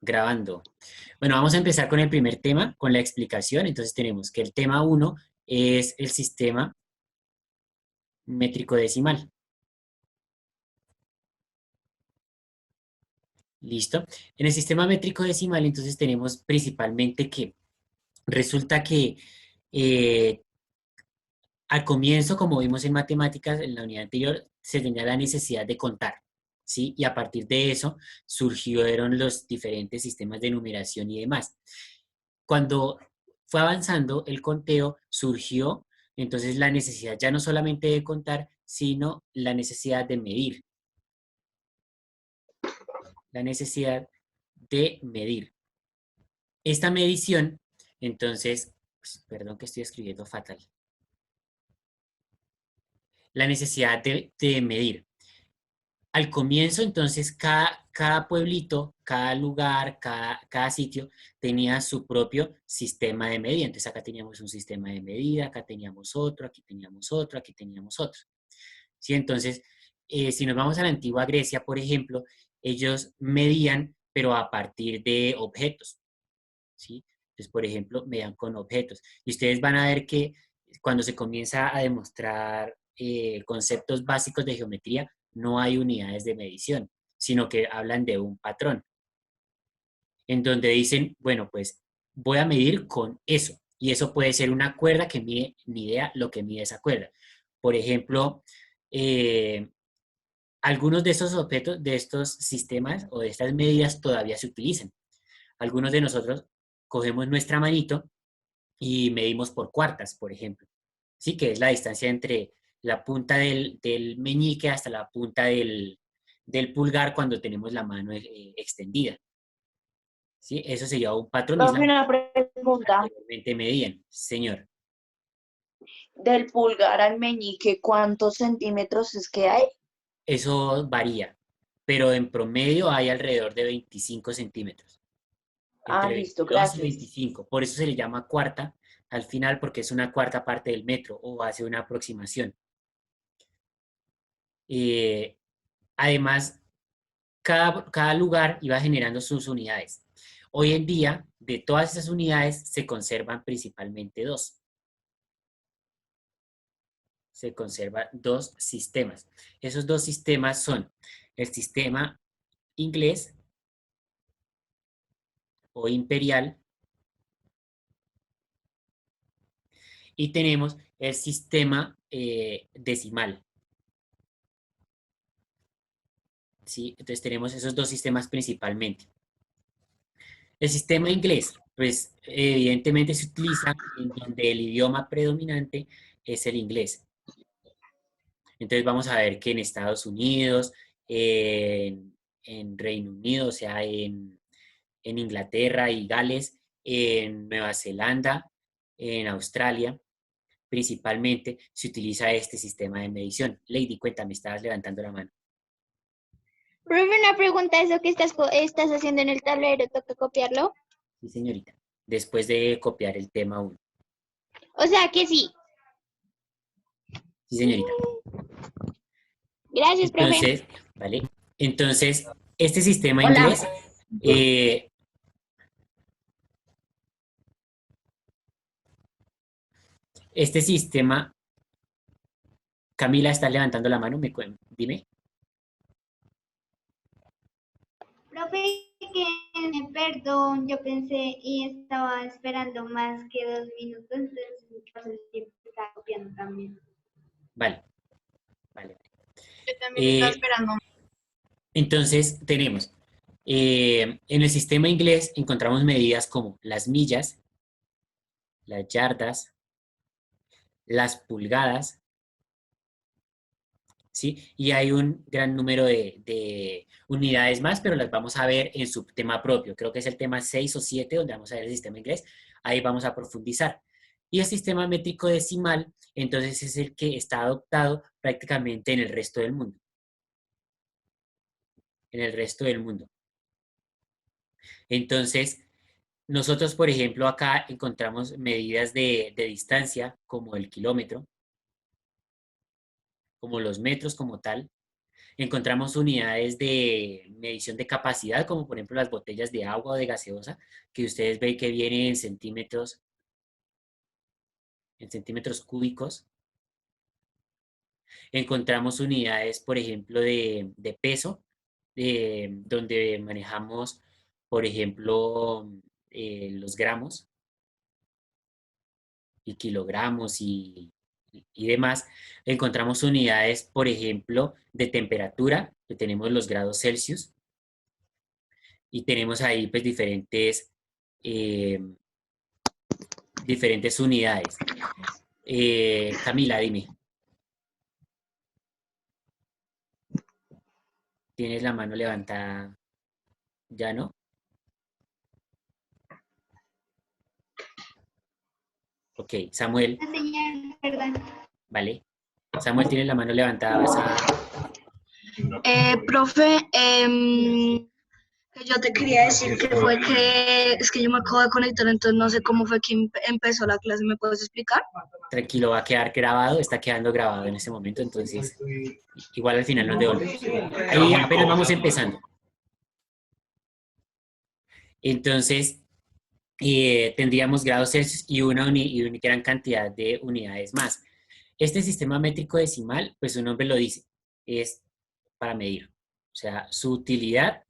Grabando. Bueno, vamos a empezar con el primer tema, con la explicación. Entonces tenemos que el tema uno es el sistema métrico decimal. ¿Listo? En el sistema métrico decimal, entonces tenemos principalmente que resulta que eh, al comienzo, como vimos en matemáticas, en la unidad anterior, se tenía la necesidad de contar, ¿sí? Y a partir de eso surgieron los diferentes sistemas de numeración y demás. Cuando fue avanzando el conteo, surgió entonces la necesidad ya no solamente de contar, sino la necesidad de medir. La necesidad de medir. Esta medición, entonces, pues, perdón que estoy escribiendo fatal. La necesidad de medir. Al comienzo, entonces, cada pueblito, cada lugar, cada sitio tenía su propio sistema de medida. Entonces, acá teníamos un sistema de medida, acá teníamos otro, aquí teníamos otro, aquí teníamos otro. ¿Sí? Entonces, si nos vamos a la antigua Grecia, por ejemplo, ellos medían, pero a partir de objetos. ¿Sí? Entonces, por ejemplo, medían con objetos. Y ustedes van a ver que cuando se comienza a demostrar conceptos básicos de geometría, no hay unidades de medición, sino que hablan de un patrón, en donde dicen, bueno, pues voy a medir con eso. Y eso puede ser una cuerda que mide, ni idea lo que mide esa cuerda. Por ejemplo, eh, algunos de estos objetos, de estos sistemas o de estas medidas todavía se utilizan. Algunos de nosotros cogemos nuestra manito y medimos por cuartas, por ejemplo. Sí, que es la distancia entre la punta del meñique hasta la punta del pulgar cuando tenemos la mano extendida. ¿Sí? Eso se llama un patrón y es la Profe, manera una que pregunta. anteriormente medían. Señor, Del pulgar al meñique, ¿cuántos centímetros es que hay? eso varía, pero en promedio hay alrededor de 25 centímetros. Ah, Entre listo, 22 y gracias. 25. Por eso se le llama cuarta al final, porque es una cuarta parte del metro o hace una aproximación. Eh, Además, cada lugar iba generando sus unidades. Hoy en día, de todas esas unidades, se conservan principalmente dos. Se conservan dos sistemas. Esos dos sistemas son el sistema inglés o imperial y tenemos el sistema decimal. ¿Sí? Entonces tenemos esos dos sistemas principalmente. El sistema inglés, pues evidentemente se utiliza en donde el idioma predominante es el inglés. Entonces vamos a ver que en Estados Unidos, en Reino Unido, o sea, en Inglaterra y Gales, en Nueva Zelanda, en Australia, principalmente se utiliza este sistema de medición. Lady, cuéntame, estabas levantando la mano. Profe, una pregunta, ¿eso que estás haciendo en el tablero, toca copiarlo? Sí, señorita. Después de copiar el tema 1. O sea que sí. Sí, señorita. Gracias, profe. Entonces, ¿vale? Entonces, este sistema Hola. inglés, eh, este sistema, Camila está levantando la mano, dime. Profe, perdón, yo pensé y estaba esperando más que 2 minutos, entonces por eso el estaba copiando también. Vale, vale. Yo también estaba Eh, esperando. entonces, tenemos, en el sistema inglés encontramos medidas como las millas, las yardas, las pulgadas, ¿sí? Y hay un gran número de unidades más, pero las vamos a ver en su tema propio. Creo que es el tema 6 o 7, donde vamos a ver el sistema inglés. Ahí vamos a profundizar. Y el sistema métrico decimal, entonces, es el que está adoptado prácticamente en el resto del mundo. En el resto del mundo. Entonces, nosotros, por ejemplo, acá encontramos medidas de distancia, como el kilómetro, como los metros como tal, Encontramos unidades de medición de capacidad, como por ejemplo las botellas de agua o de gaseosa, que ustedes ven que vienen en centímetros cúbicos. Encontramos unidades, por ejemplo, de peso, donde manejamos, por ejemplo, los gramos y kilogramos y demás. Encontramos unidades, por ejemplo, de temperatura, que tenemos los grados Celsius, y tenemos ahí pues eh, diferentes unidades. Camila, dime, ¿tienes la mano levantada? ¿Ya no? Ok, Samuel, La señal, perdón. ¿vale? Samuel tiene la mano levantada, vas a... Profe, que yo te quería decir que fue que es que yo me acabo de conectar, entonces no sé cómo fue que empezó la clase, ¿me puedes explicar? Tranquilo, va a quedar grabado, está quedando grabado en este momento, entonces igual al final nos devolvemos. Ahí apenas vamos empezando. Entonces, tendríamos grados Celsius y y una gran cantidad de unidades más. Este sistema métrico decimal, pues su nombre lo dice, es para medir. O sea, su utilidad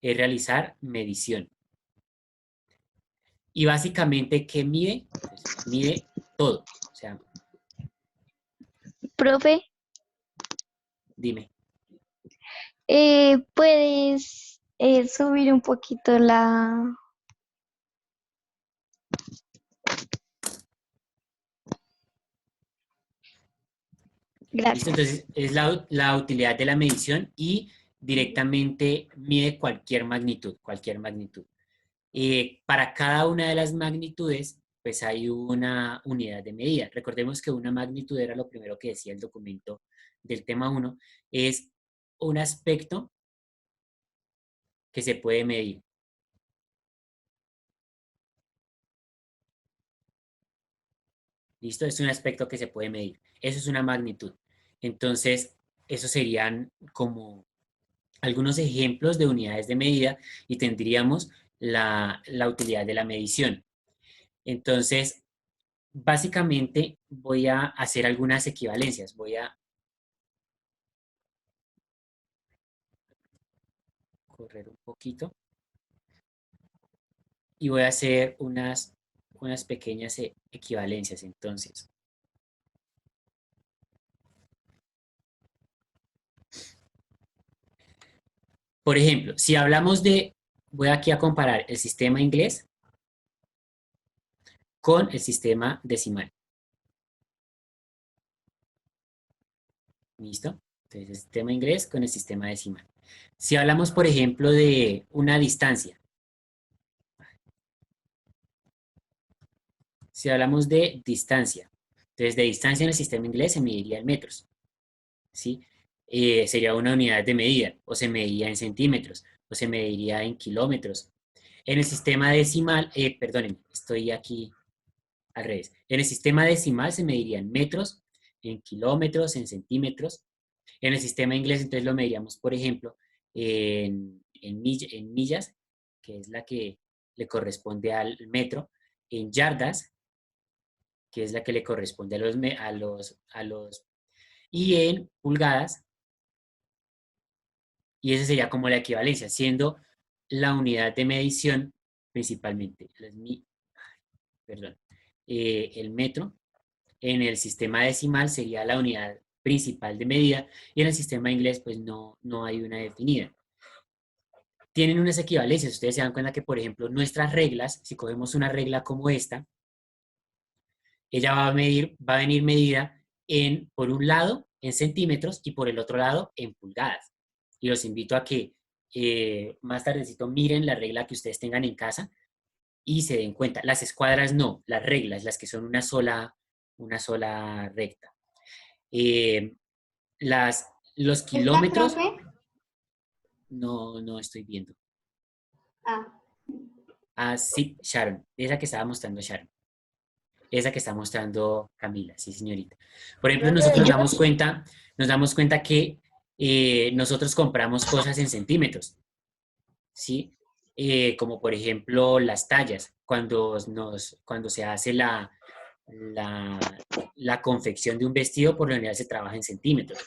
es realizar medición. Y básicamente, ¿qué mide? Pues mide todo. O sea, Profe, dime. ¿puedes subir un poquito la... ¿Listo? Gracias. Entonces, es la utilidad de la medición y directamente mide cualquier magnitud, cualquier magnitud. Para cada una de las magnitudes, pues hay una unidad de medida. Recordemos que una magnitud era lo primero que decía el documento del tema 1, es un aspecto que se puede medir. ¿Listo? Es un aspecto que se puede medir. Eso es una magnitud. Entonces, esos serían como algunos ejemplos de unidades de medida y tendríamos la utilidad de la medición. Entonces, básicamente voy a hacer algunas equivalencias. Voy a correr un poquito y voy a hacer unas pequeñas equivalencias. Entonces, por ejemplo, si hablamos voy aquí a comparar el sistema inglés con el sistema decimal. ¿Listo? Entonces, el sistema inglés con el sistema decimal. Si hablamos, por ejemplo, de una distancia. Si hablamos de distancia, entonces de distancia en el sistema inglés se mediría en metros, ¿sí? Sería una unidad de medida, o se mediría en centímetros, o se mediría en kilómetros. En el sistema decimal, perdónenme, estoy aquí al revés. En el sistema decimal se mediría en metros, en kilómetros, en centímetros. En el sistema inglés, entonces lo mediríamos, por ejemplo, en millas, que es la que le corresponde al metro, en yardas, que es la que le corresponde y en pulgadas, y esa sería como la equivalencia, siendo la unidad de medición principalmente, perdón, el metro. En el sistema decimal sería la unidad principal de medida y en el sistema inglés pues no hay una definida. Tienen unas equivalencias, ustedes se dan cuenta que por ejemplo nuestras reglas, si cogemos una regla como esta, ella va a venir medida por un lado en centímetros y por el otro lado en pulgadas. Y los invito a que más tardecito miren la regla que ustedes tengan en casa y se den cuenta. Las escuadras no, las reglas, las que son una sola recta. Eh, los ¿Está, kilómetros, profe? no estoy viendo. Ah, Ah, sí, Sharon, esa que estaba mostrando Sharon. Esa que está mostrando Camila, sí, señorita. Por ejemplo, nosotros nos damos cuenta que nosotros compramos cosas en centímetros, ¿sí? Como por ejemplo las tallas, cuando se hace la, la confección de un vestido, por lo general se trabaja en centímetros.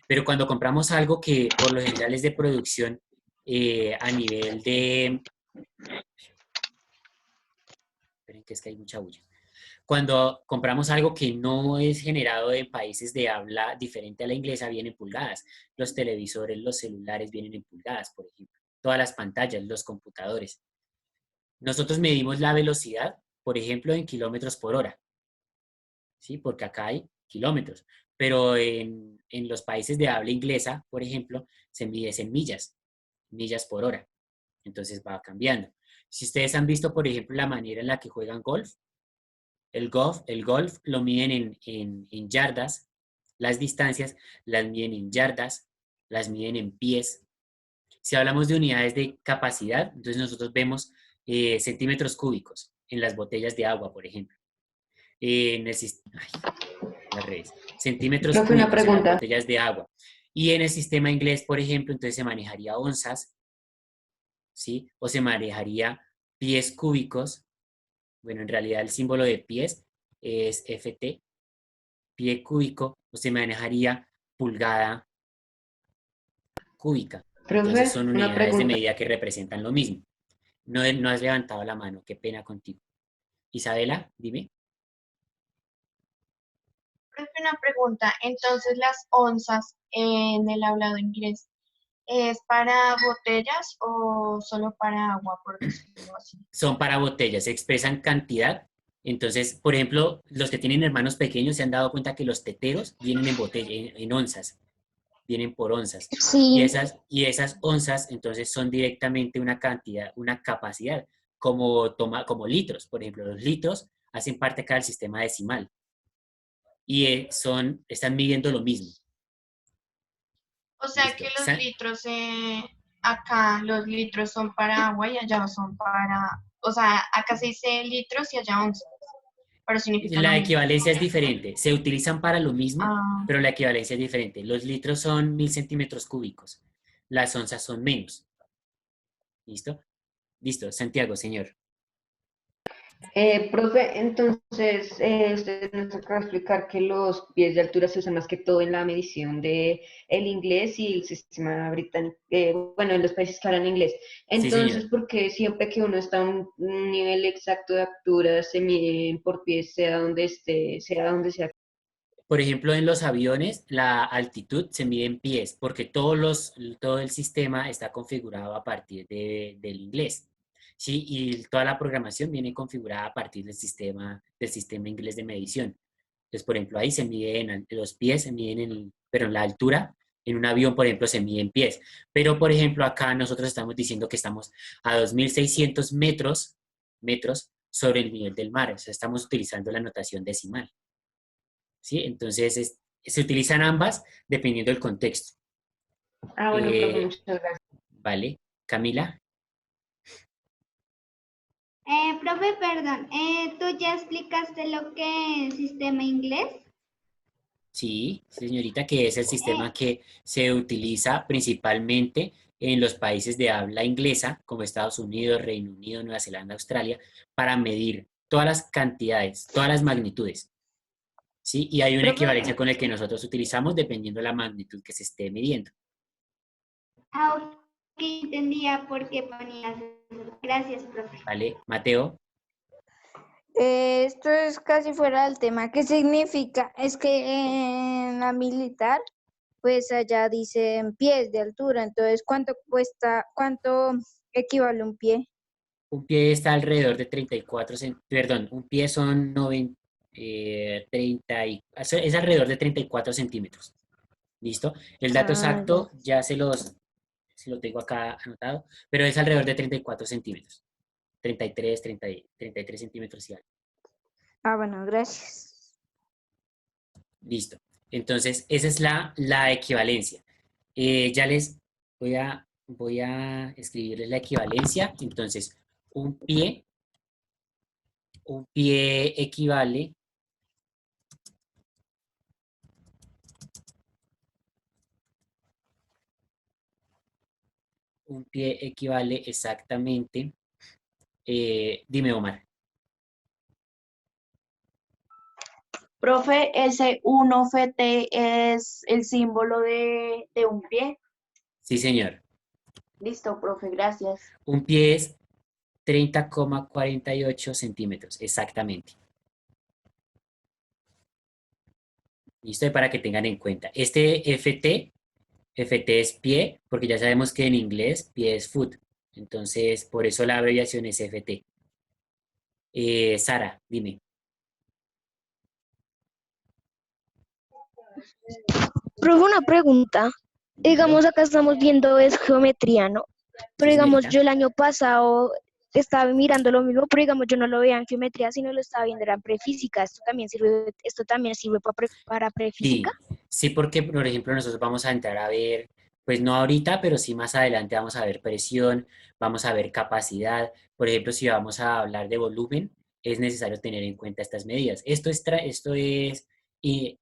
Pero cuando compramos algo que por lo general es de producción a nivel de... Esperen que es que hay mucha bulla. Cuando compramos algo que no es generado en países de habla diferente a la inglesa, vienen pulgadas. Los televisores, los celulares vienen en pulgadas, por ejemplo. Todas las pantallas, los computadores. Nosotros medimos la velocidad, por ejemplo, en kilómetros por hora, ¿sí? Porque acá hay kilómetros. Pero en los países de habla inglesa, por ejemplo, se mide en millas por hora. Entonces va cambiando. Si ustedes han visto, por ejemplo, la manera en la que juegan golf, el golf lo miden en yardas, las distancias las miden en yardas, las miden en pies. Si hablamos de unidades de capacidad, entonces nosotros vemos centímetros cúbicos en las botellas de agua, por ejemplo. En el, las redes. Centímetros Profe, una cúbicos en las pregunta. botellas de agua. Y en el sistema inglés, por ejemplo, entonces se manejaría onzas, ¿sí? O se manejaría pies cúbicos. Bueno, en realidad el símbolo de pies es FT, pie cúbico, o se manejaría pulgada cúbica. Entonces Profe, son una unidades de pregunta. medida que representan lo mismo. No, no has levantado la mano, qué pena contigo. Isabela, dime. Profe, una pregunta. Entonces, las onzas en el hablado inglés, ¿es para botellas o solo para agua, por decirlo así? Son para botellas, se expresan cantidad. Entonces, por ejemplo, los que tienen hermanos pequeños se han dado cuenta que los teteros vienen en botella, en onzas, vienen por onzas. Sí, Y esas onzas, entonces, son directamente una cantidad, una capacidad, como litros. Por ejemplo, los litros hacen parte acá del sistema decimal y están midiendo lo mismo. O sea ¿Listo? que los litros, acá los litros son para agua y allá son para, o sea, acá se dice litros y allá onzas, pero significa lo La mismo. equivalencia es diferente. Se utilizan para lo mismo, Ah, pero la equivalencia es diferente. Los litros son 1000 centímetros cúbicos. Las onzas son menos. ¿Listo? Listo, Santiago, señor. Profe, entonces, usted nos acaba de explicar que los pies de altura se usan más que todo en la medición de el inglés y el sistema británico, bueno, en los países que hablan inglés. Sí, Entonces, señor. ¿por qué siempre que uno está a un nivel exacto de altura se mide por pies, sea donde esté, sea donde sea? Por ejemplo, en los aviones, la altitud se mide en pies, porque todo el sistema está configurado a partir del inglés. Sí, y toda la programación viene configurada a partir del sistema inglés de medición. Entonces, por ejemplo, ahí se miden los pies, se miden pero en la altura, en un avión, por ejemplo, se mide en pies. Pero, por ejemplo, acá nosotros estamos diciendo que estamos a 2600 metros sobre el nivel del mar. O sea, estamos utilizando la notación decimal. ¿Sí? Entonces, se utilizan ambas dependiendo del contexto. Ah, bueno, profe, Eh, muchas gracias. ¿Vale? Camila, Profe, perdón, ¿tú ya explicaste lo que es sistema inglés? sí, señorita, que es el Eh, sistema que se utiliza principalmente en los países de habla inglesa, como Estados Unidos, Reino Unido, Nueva Zelanda, Australia, para medir todas las cantidades, todas las magnitudes. ¿Sí? Y hay una Profe, equivalencia con el que nosotros utilizamos dependiendo de la magnitud que se esté midiendo. ok, entendía por qué ponías eso. Gracias, profe. ¿Vale? Mateo, esto es casi fuera del tema. ¿Qué significa? Es que en la militar, pues allá dicen pies de altura. Entonces, ¿cuánto cuesta, cuánto equivale un pie? un pie está alrededor de 34 perdón, un pie son 90, es alrededor de 34 centímetros. ¿Listo? El dato Ah, ya. exacto ya se lo tengo acá anotado, pero es alrededor de 34 centímetros. 33 centímetros y algo. Ah, bueno, gracias. Listo. Entonces, esa es la equivalencia. Ya les voy a escribirles la equivalencia. Entonces, un pie Un pie equivale exactamente, dime Omar. Profe, ese 1 ft es el símbolo de un pie. Sí, señor. Listo, profe, gracias. Un pie es 30,48 centímetros, exactamente. Listo, y para que tengan en cuenta. Este FT es pie, porque ya sabemos que en inglés pie es foot. Entonces, por eso la abreviación es FT. Sara, dime. Profe, una pregunta. Dímelo. Digamos, acá estamos viendo es geometría, ¿no? Sí, Pero digamos, señorita. yo el año pasado estaba mirando lo mismo, pero digamos, yo no lo veía en geometría, sino lo estaba viendo era en prefísica. Esto también sirve para prefísica? Sí, sí, porque por ejemplo nosotros vamos a entrar a ver, pues no ahorita, pero sí más adelante vamos a ver presión, vamos a ver capacidad. Por ejemplo, si vamos a hablar de volumen, es necesario tener en cuenta estas medidas. Esto es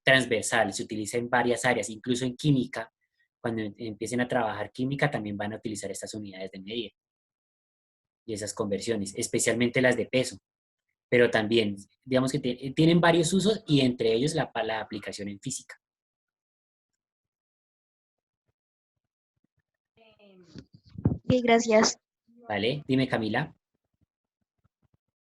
transversal, se utiliza en varias áreas, incluso en química. Cuando empiecen a trabajar química, también van a utilizar estas unidades de medida y esas conversiones, especialmente las de peso. Pero también, digamos que tienen varios usos y entre ellos la aplicación en física. Ok, gracias. ¿Vale? Dime, Camila.